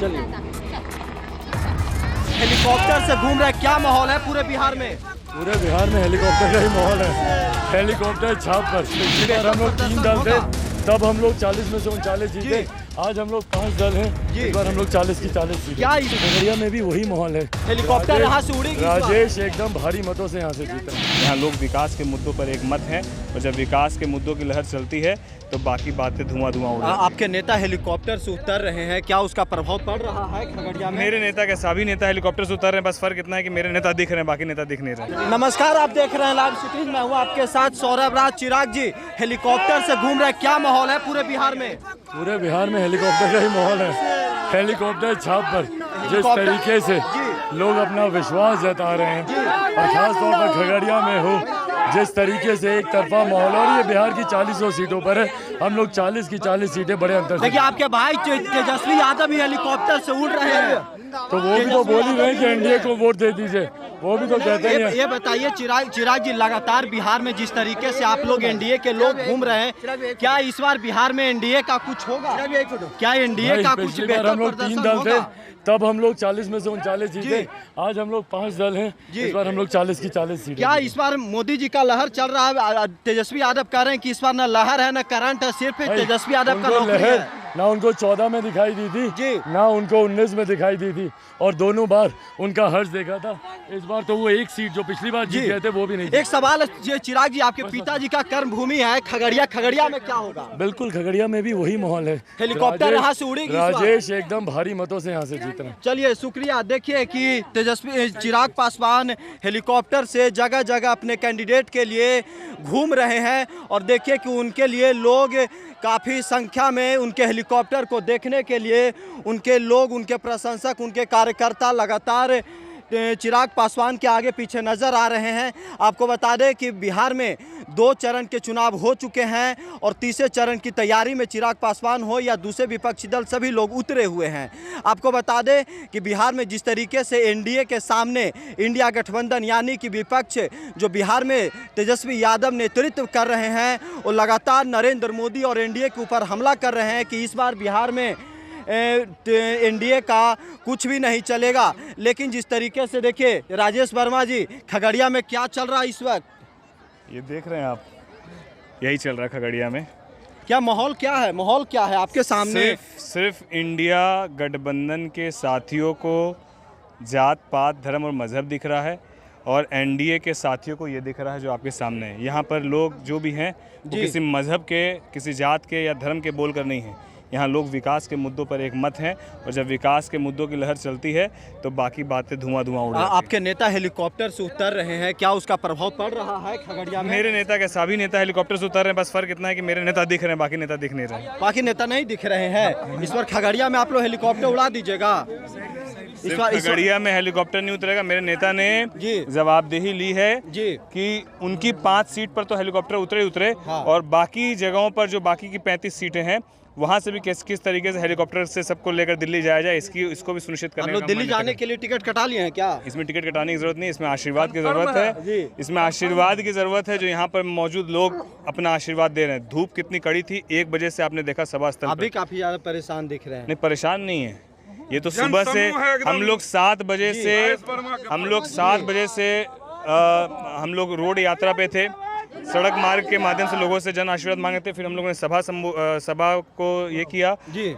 चलिए। हेलीकॉप्टर से घूम रहे, क्या माहौल है पूरे बिहार में? पूरे बिहार में हेलीकॉप्टर का ही माहौल है। हेलीकॉप्टर छाप पर पिछली बार हम लोग 3 दल थे, तब हम लोग 40 में से 39 जीते। आज हम लोग 5 दल हैं, इस बार हम लोग 40 की 40 जीते। क्या खगड़िया में भी वही माहौल है। हेलीकॉप्टर यहाँ से उड़ेगी? राजेश एकदम भारी मतों से यहाँ से जीता। यहाँ लोग विकास के मुद्दों पर एक मत हैं, और जब विकास के मुद्दों की लहर चलती है तो बाकी बातें धुआं उड़ रही हैं। आपके नेता हेलीकॉप्टर से उतर रहे हैं, क्या उसका प्रभाव पड़ रहा है खगड़िया में? मेरे नेता के सभी नेता हेलीकॉप्टर से उतर रहे हैं, बस फर्क इतना है कि मेरे नेता दिख रहे हैं, बाकी नेता दिख नहीं रहे। नमस्कार, आप देख रहे हैं लाइव सिटीज, मैं हूँ आपके साथ सौरभ राज। चिराग जी, हेलीकॉप्टर से घूम रहे, क्या माहौल है पूरे बिहार में? पूरे बिहार में हेलीकॉप्टर का ही माहौल है। हेलीकॉप्टर छाप पर जिस तरीके से लोग अपना विश्वास जता रहे हैं, और खासतौर पर खगड़िया में हो जिस तरीके से एक तरफा माहौल, और ये बिहार की 40 सीटों पर है, हम लोग 40 की 40 सीटें बड़े अंतर से। देखिए, आपके भाई तेजस्वी यादव भी हेलीकॉप्टर से उड़ रहे हैं, तो वो भी तो बोल ही रहे हैं कि एनडीए को वोट दे दीजिए, वो भी तो कहते हैं। ये बताइए चिराग जी, लगातार बिहार में जिस तरीके से आप लोग एनडीए के लोग घूम रहे हैं, क्या इस बार बिहार में एनडीए का कुछ होगा? क्या एनडीए का कुछ बेहतर हम लोग 3 दल थे, तब हम लोग 40 में से 39 जीते। आज हम लोग 5 दल हैं, इस बार हम लोग 40 की 40 सीटें। क्या इस बार मोदी जी का लहर चल रहा है? तेजस्वी यादव कह रहे हैं कि इस बार न लहर है न करंट है, सिर्फ तेजस्वी यादव का नौकरी है। ना उनको 14 में दिखाई दी थी, ना उनको 19 में दिखाई दी थी, और दोनों बार उनका हर्ष देखा था। इस बार तो वो एक सीट जो पिछली बार जीत गए थे वो भी नहीं। एक सवाल है चिराग जी, आपके पिताजी का कर्म भूमि है खगड़िया में क्या होगा? बिल्कुल, खगड़िया में भी वही माहौल है। हेलीकॉप्टर यहाँ से उड़ेगी? राजेश एकदम भारी मतों से यहाँ से जीत रहे हैं। चलिए, शुक्रिया। देखिए कि तेजस्वी चिराग पासवान हेलीकॉप्टर से जगह जगह अपने कैंडिडेट के लिए घूम रहे हैं, और देखिए कि उनके लिए लोग काफ़ी संख्या में उनके हेलीकॉप्टर को देखने के लिए उनके लोग, उनके प्रशंसक, उनके कार्यकर्ता लगातार चिराग पासवान के आगे पीछे नज़र आ रहे हैं। आपको बता दें कि बिहार में 2 चरण के चुनाव हो चुके हैं, और तीसरे चरण की तैयारी में चिराग पासवान हो या दूसरे विपक्षी दल, सभी लोग उतरे हुए हैं। आपको बता दें कि बिहार में जिस तरीके से एनडीए के सामने इंडिया गठबंधन यानी कि विपक्ष जो बिहार में तेजस्वी यादव नेतृत्व कर रहे हैं, वो लगातार नरेंद्र मोदी और एनडीए के ऊपर हमला कर रहे हैं कि इस बार बिहार में एनडीए का कुछ भी नहीं चलेगा। लेकिन जिस तरीके से देखिए राजेश वर्मा जी, खगड़िया में क्या चल रहा है इस वक्त? ये देख रहे हैं आप, यही चल रहा है खगड़िया में। क्या माहौल क्या है? माहौल क्या है आपके सामने? सिर्फ इंडिया गठबंधन के साथियों को जात पात धर्म और मजहब दिख रहा है, और एनडीए के साथियों को ये दिख रहा है जो आपके सामने है। यहाँ पर लोग जो भी हैं वो किसी मजहब के, किसी जात के या धर्म के बोलकर नहीं हैं। यहाँ लोग विकास के मुद्दों पर एक मत हैं, और जब विकास के मुद्दों की लहर चलती है तो बाकी बातें धुआं उड़ रही हैं। आपके नेता हेलीकॉप्टर से उतर रहे हैं, क्या उसका प्रभाव पड़ रहा है खगड़िया में? मेरे नेता के सभी नेता हेलीकॉप्टर से उतर रहे हैं, बस फर्क इतना है कि मेरे नेता दिख रहे हैं, बाकी नेता दिख नहीं रहे। बाकी नेता नहीं दिख रहे हैं। इस बार खगड़िया में आप लोग हेलीकॉप्टर उड़ा दीजिएगा? इस बार खगड़िया में हेलीकॉप्टर नहीं उतरेगा। मेरे नेता ने जवाबदेही ली है कि उनकी 5 सीट पर तो हेलीकॉप्टर उतरे, और बाकी जगहों पर जो बाकी की 35 सीटें हैं वहाँ से भी किस तरीके से हेलीकॉप्टर से सबको लेकर दिल्ली जाया जाए, इसको भी सुनिश्चित करने का। दिल्ली जाने के लिए टिकट कटा लिए हैं क्या? इसमें टिकट कटाने की जरूरत नहीं, इसमें आशीर्वाद की जरूरत है। इसमें आशीर्वाद की जरूरत है, जो यहाँ पर मौजूद लोग अपना आशीर्वाद दे रहे हैं। धूप कितनी कड़ी थी, 1 बजे से आपने देखा सभा स्थल अभी काफी ज्यादा परेशान दिख रहे हैं। नहीं, परेशान नहीं है, ये तो सुबह से हम लोग 7 बजे से हम लोग रोड यात्रा पे थे, सड़क मार्ग के माध्यम से लोगों से जन आशीर्वाद मांगे थे। फिर हम लोगों ने सभा को ये किया।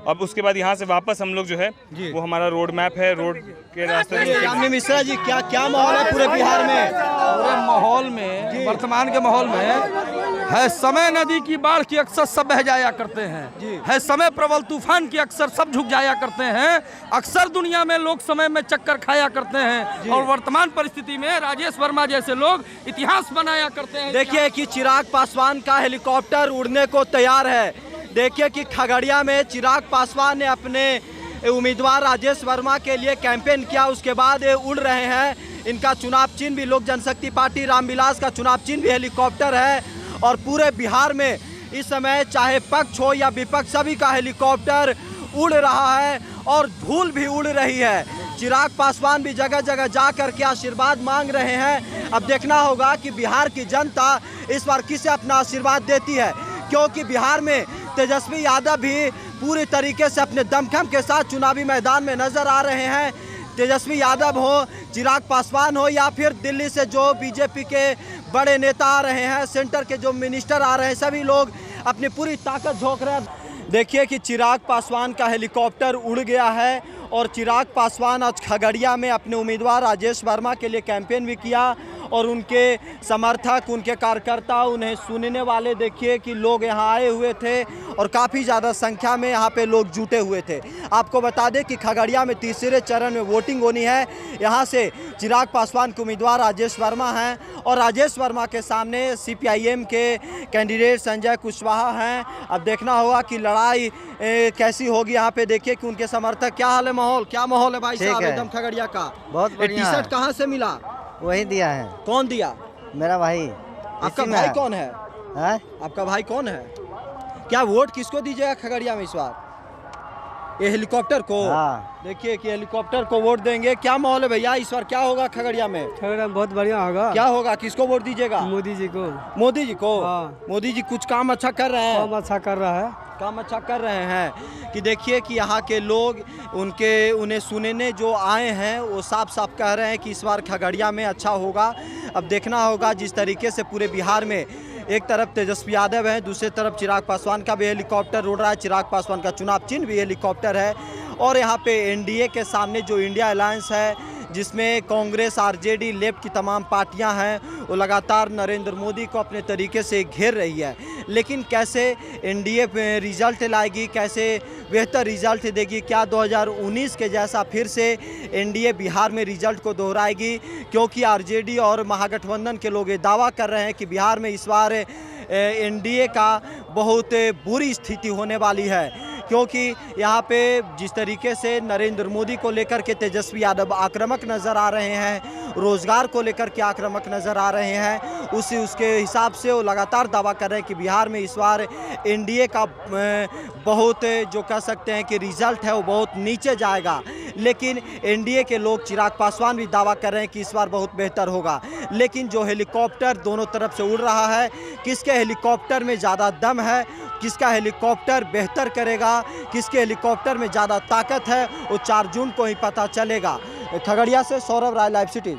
अब उसके बाद यहाँ से वापस हम लोग जो है वो हमारा रोड मैप है, रोड के रास्ते। मिश्रा जी, क्या माहौल है पूरे बिहार में? पूरे माहौल में, वर्तमान के माहौल में है समय नदी की बाढ़ की अक्सर सब बह जाया करते हैं, है समय प्रबल तूफान की अक्सर सब झुक जाया करते हैं। अक्सर दुनिया में लोग समय में चक्कर खाया करते हैं, और वर्तमान परिस्थिति में राजेश वर्मा जैसे लोग इतिहास बनाया करते हैं। देखिए कि चिराग पासवान का हेलीकॉप्टर उड़ने को तैयार है। देखिए कि खगड़िया में चिराग पासवान ने अपने उम्मीदवार राजेश वर्मा के लिए कैंपेन किया, उसके बाद ये उड़ रहे हैं। इनका चुनाव चिन्ह भी लोक जनशक्ति पार्टी रामविलास का चुनाव चिन्ह भी हेलीकॉप्टर है, और पूरे बिहार में इस समय चाहे पक्ष हो या विपक्ष, सभी का हेलीकॉप्टर उड़ रहा है और धूल भी उड़ रही है। चिराग पासवान भी जगह जगह जा कर के आशीर्वाद मांग रहे हैं। अब देखना होगा कि बिहार की जनता इस बार किसे अपना आशीर्वाद देती है, क्योंकि बिहार में तेजस्वी यादव भी पूरी तरीके से अपने दमखम के साथ चुनावी मैदान में नजर आ रहे हैं। तेजस्वी यादव हो, चिराग पासवान हो या फिर दिल्ली से जो बीजेपी के बड़े नेता आ रहे हैं, सेंटर के जो मिनिस्टर आ रहे हैं, सभी लोग अपनी पूरी ताकत झोंक रहे हैं। देखिए कि चिराग पासवान का हेलीकॉप्टर उड़ गया है और चिराग पासवान आज खगड़िया में अपने उम्मीदवार राजेश वर्मा के लिए कैंपेन भी किया और उनके समर्थक, उनके कार्यकर्ता, उन्हें सुनने वाले देखिए कि लोग यहाँ आए हुए थे और काफ़ी ज़्यादा संख्या में यहाँ पे लोग जुटे हुए थे। आपको बता दें कि खगड़िया में तीसरे चरण में वोटिंग होनी है। यहाँ से चिराग पासवान के उम्मीदवार राजेश वर्मा हैं और राजेश वर्मा के सामने CPIM के कैंडिडेट संजय कुशवाहा हैं। अब देखना होगा कि लड़ाई कैसी होगी। यहाँ पे देखिए कि उनके समर्थक, क्या हाल है, माहौल क्या माहौल है भाई साहब एकदम खगड़िया का? बहुत बढ़िया। टी-शर्ट कहाँ से मिला? वही दिया है। कौन दिया? मेरा भाई। आपका भाई कौन है? आपका भाई कौन है? क्या वोट किसको दीजिएगा खगड़िया में इस बार? ये हेलीकॉप्टर को? हाँ। देखिए कि हेलीकॉप्टर को वोट देंगे। क्या माहौल है भैया इस बार, क्या होगा खगड़िया में? खगड़िया बहुत बढ़िया होगा। क्या होगा, किसको वोट दीजिएगा? मोदी जी को। मोदी जी को? हाँ। मोदी जी कुछ काम अच्छा कर रहे हैं? काम अच्छा कर रहा है। काम अच्छा कर रहे हैं कि देखिए कि यहाँ के लोग उन्हें सुनने जो आए हैं वो साफ साफ कह रहे हैं कि इस बार खगड़िया में अच्छा होगा। अब देखना होगा जिस तरीके से पूरे बिहार में एक तरफ तेजस्वी यादव है, दूसरी तरफ चिराग पासवान का भी हेलीकॉप्टर उड़ रहा है। चिराग पासवान का चुनाव चिन्ह भी हेलीकॉप्टर है और यहाँ पे NDA के सामने जो इंडिया अलायंस है जिसमें कांग्रेस, RJD, लेफ्ट की तमाम पार्टियां हैं, वो लगातार नरेंद्र मोदी को अपने तरीके से घेर रही है। लेकिन कैसे NDA पे रिजल्ट लाएगी, कैसे बेहतर रिजल्ट देगी, क्या 2019 के जैसा फिर से NDA बिहार में रिजल्ट को दोहराएगी? क्योंकि RJD और महागठबंधन के लोग ये दावा कर रहे हैं कि बिहार में इस बार NDA का बहुत बुरी स्थिति होने वाली है। क्योंकि यहाँ पे जिस तरीके से नरेंद्र मोदी को लेकर के तेजस्वी यादव आक्रामक नज़र आ रहे हैं, रोज़गार को लेकर के आक्रामक नज़र आ रहे हैं, उसके हिसाब से वो लगातार दावा कर रहे हैं कि बिहार में इस बार NDA का बहुत जो कह सकते हैं कि रिज़ल्ट है वो बहुत नीचे जाएगा। लेकिन NDA के लोग, चिराग पासवान भी दावा कर रहे हैं कि इस बार बहुत बेहतर होगा। लेकिन जो हेलीकॉप्टर दोनों तरफ से उड़ रहा है, किसके हेलीकॉप्टर में ज़्यादा दम है, किसका हेलीकॉप्टर बेहतर करेगा, किसके हेलीकॉप्टर में ज़्यादा ताकत है, वो 4 जून को ही पता चलेगा। खगड़िया से सौरभ राय, लाइव सिटी।